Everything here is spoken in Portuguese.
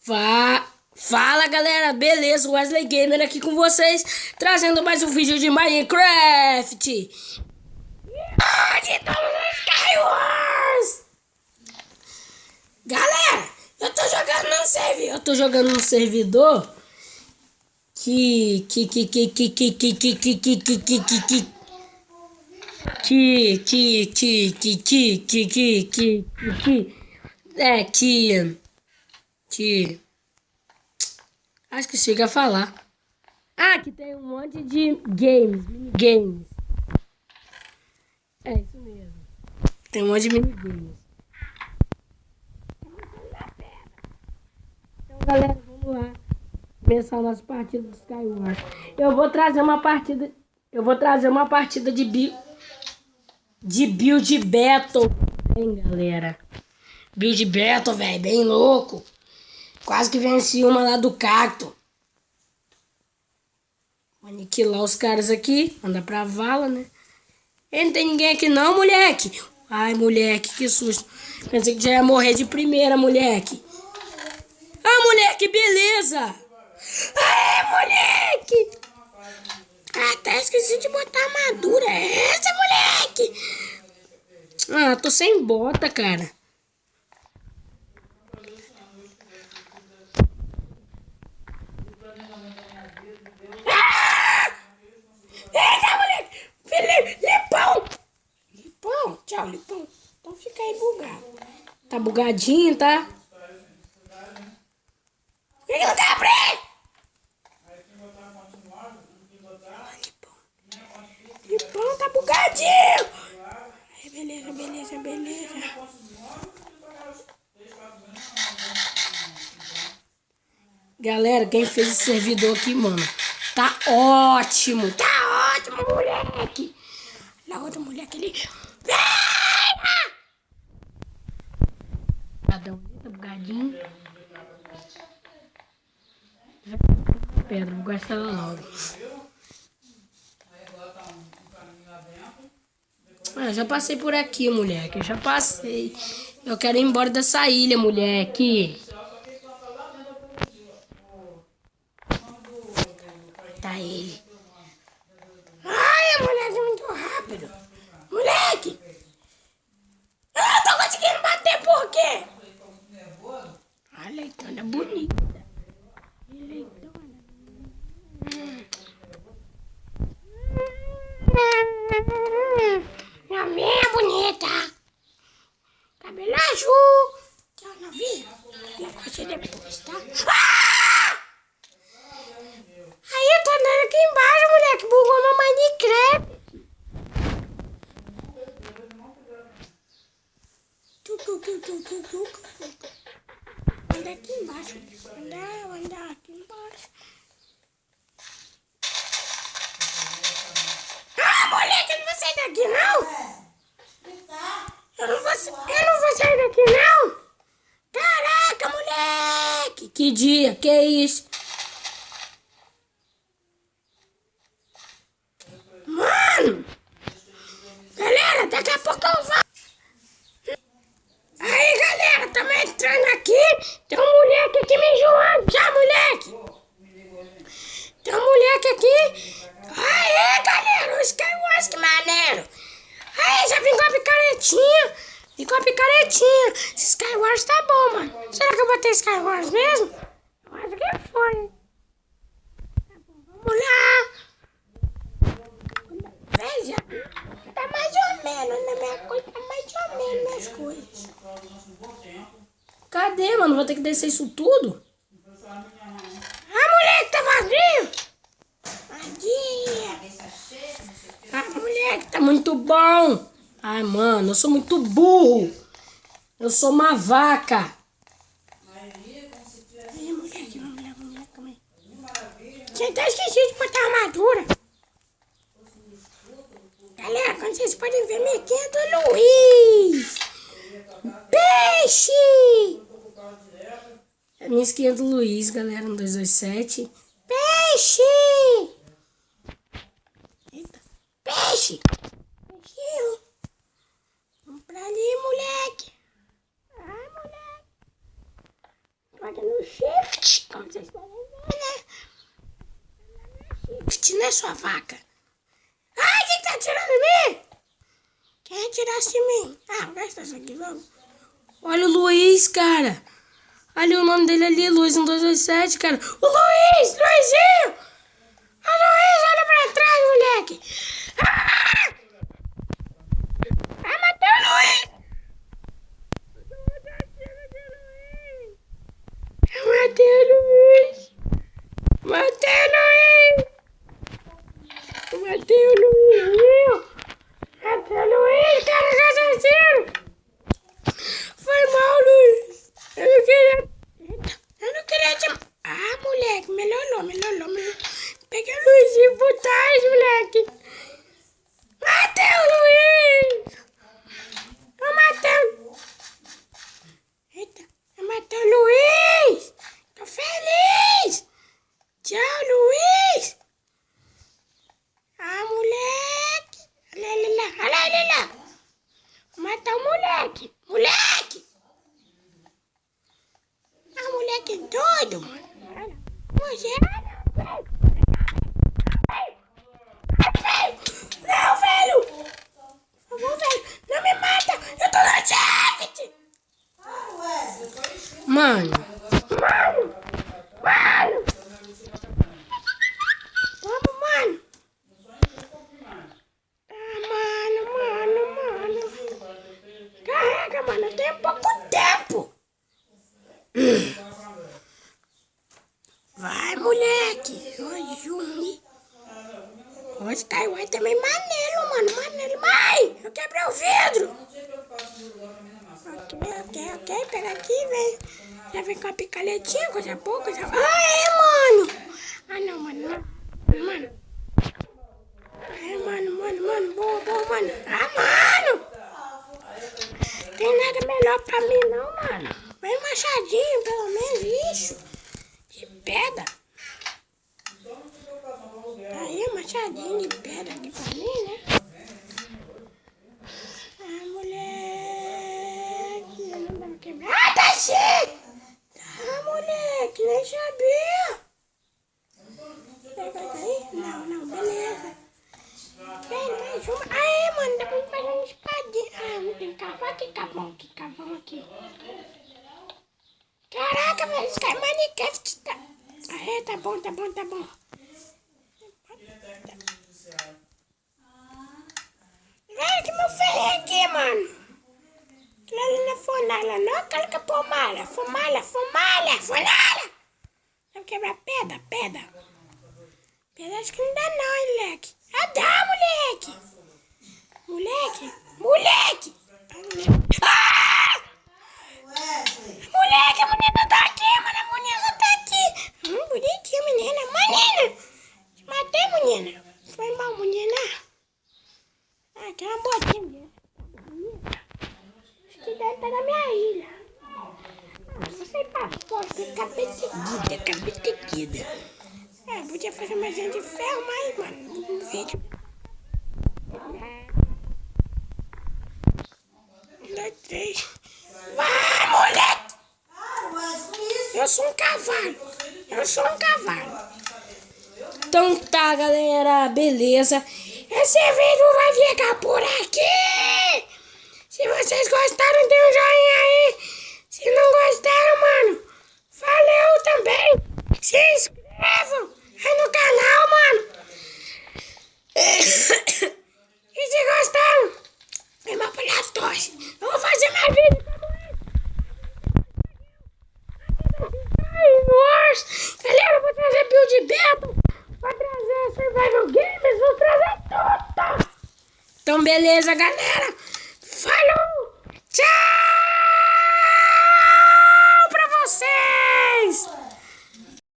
Fala galera, beleza? Wesley Gamer aqui com vocês, trazendo mais um vídeo de Minecraft. Hoje estamos no Skywars. Galera, eu tô jogando num servidor que acho que chega a falar. Que tem um monte de minigames. É isso mesmo. Tem um monte de minigames. Então, galera, vamos lá começar a nossa partida do Skywars. Eu vou trazer uma partida de build battle, hein, galera? Build battle, velho, bem louco. Quase que venci uma lá do cacto. Vou aniquilar os caras aqui. Mandar pra vala, né? E não tem ninguém aqui não, moleque. Ai, moleque, que susto. Pensei que já ia morrer de primeira, moleque. Moleque, beleza. Moleque. Até esqueci de botar armadura. É essa, moleque. Tô sem bota, cara. Eita, moleque! Lipão! Tchau, Lipão. Então fica aí bugado. Tá bugadinho, tá? Por que não tá abrindo? Lipão tá bugadinho! Aí, beleza. Galera, quem fez esse servidor aqui, mano, tá ótimo, moleque. Na outra moleque ali. Tá bugadinho. Pedra, vou gastar ela logo. Já passei por aqui, moleque. Já passei. Eu quero ir embora dessa ilha, moleque. Tá ele. Moleque, muito rápido. Moleque! Eu não tô conseguindo bater por quê? A leitona é bonita. Minha bonita. Cabelo azul. Tchau, novinha. Eu gostei depois, tá? Aí eu tô andando aqui embaixo, moleque. Bugou meu Minecraft. Anda aqui embaixo. Andar aqui embaixo. Moleque, eu não vou sair daqui, não. Eu não vou sair daqui, não. Caraca, moleque. Que dia, que isso? Mano. Galera, daqui a pouco eu vou. Aí, galera, estamos entrando aqui. Tem um moleque aqui me enjoando já, moleque. Tem um moleque aqui. Aê, galera, o Skywars, que maneiro. Aí, já vim com a picaretinha. Esse Skywars tá bom, mano. Será que eu botei Skywars mesmo? Eu acho que foi. Tá bom, vamos lá. Veja, tá mais ou menos na minha coisa, tá mais ou menos minhas coisas. Cadê, mano? Vou ter que descer isso tudo? Moleque, tá vazio. Moleque, tá muito bom. Mano, eu sou muito burro. Eu sou uma vaca. Moleque, calma aí. Tinha até esquecido de botar armadura. Galera, como vocês podem ver, minha aqui é do Luiz. Peixe! A minha skin é do Luiz, galera, no 227. Peixe! Eita. Peixe! Peixinho! Vamos pra ali, moleque! Moleque! faca no shift, como vocês podem ver, né? Shift, não é sua faca. Ai, quem tá atirando em mim? Quem atirasse em mim? Ah, vou gastar isso aqui, vamos. Olha o Luiz, cara. Olha o nome dele ali, Luiz 1227, cara. O Luiz! Luizinho! O Luiz, olha pra trás, moleque. Ah! Ah, matei o Luiz! Eu matei o Luiz! Matei o Luiz! Eu matei o Luiz! Matei o Luiz, cara, que assassino! Foi mal, Luiz! Eu não queria te... Ah, moleque, melhorou. Peguei o Luizinho por trás, moleque! Matei o Luiz! Eu matei... Eita, eu matei o Luiz! Tô feliz! Tchau, Luiz! Ah, moleque! Olha ele lá! Vou matar o moleque! Moleque! Ah, moleque é doido, mano! Você... Não, velho! Por favor, velho! Não me mata! Eu tô no Jacket! Mano! Vamos, mano! Ah, mano! Carrega, mano! Eu tenho pouco tempo! Vai, moleque! O Skyway também maneiro, mano! Mãe! Eu quebrei o vidro! Ok, pega aqui, vem. Já vem com a picaretinha, coisa boa, coisa... mano! Ah, não, mano. Mano. Boa, mano. Ah, mano! Tem nada melhor pra mim, não, mano. Vem machadinho, pelo menos, isso. De pedra. Aí, machadinho de pedra aqui pra mim, né? Ah, moleque. Não dá pra quebrar. Ah, tá cheio! Tá, moleque, nem sabia. Pega aí? Não, beleza. Vem, mais uma. Aí, mano, dá pra fazer uma espadinha. Ah, não tem cavão aqui. Caraca, velho, esse cara é Minecraft. Aí, tá bom. Velho, que meu ferro aqui, mano. Aquilo ali não é fornalha, não. Aquela que é formalha. Fornalha. Vai quebrar pedra. Pedra acho que não dá não, hein, moleque. Ah, dá, moleque. Moleque. Ah! Moleque, a menina tá aqui, mano. A menina tá aqui. Bonitinha, menina. Te matei, menina. Foi mal, menina. Ah, tem uma botinha. Acho que deve estar na minha ilha. Você passou, você cabetiguida. Podia fazer mais de ferro, mas, mano, no vídeo. 1, 2, 3. Vai, moleque! Eu sou um cavalo. Então tá, galera, beleza. Esse vídeo vai ficar por aqui. Se vocês gostaram, dê um joinha aí. Se não gostaram, mano, valeu também. Se inscrevam aí no canal, mano. E se gostaram, vem mal pra tosse. Eu vou fazer mais vídeo como esse. Galera, eu vou trazer build beta, vou trazer survival games, vou trazer tudo. Então beleza, galera. Falou. Tchau.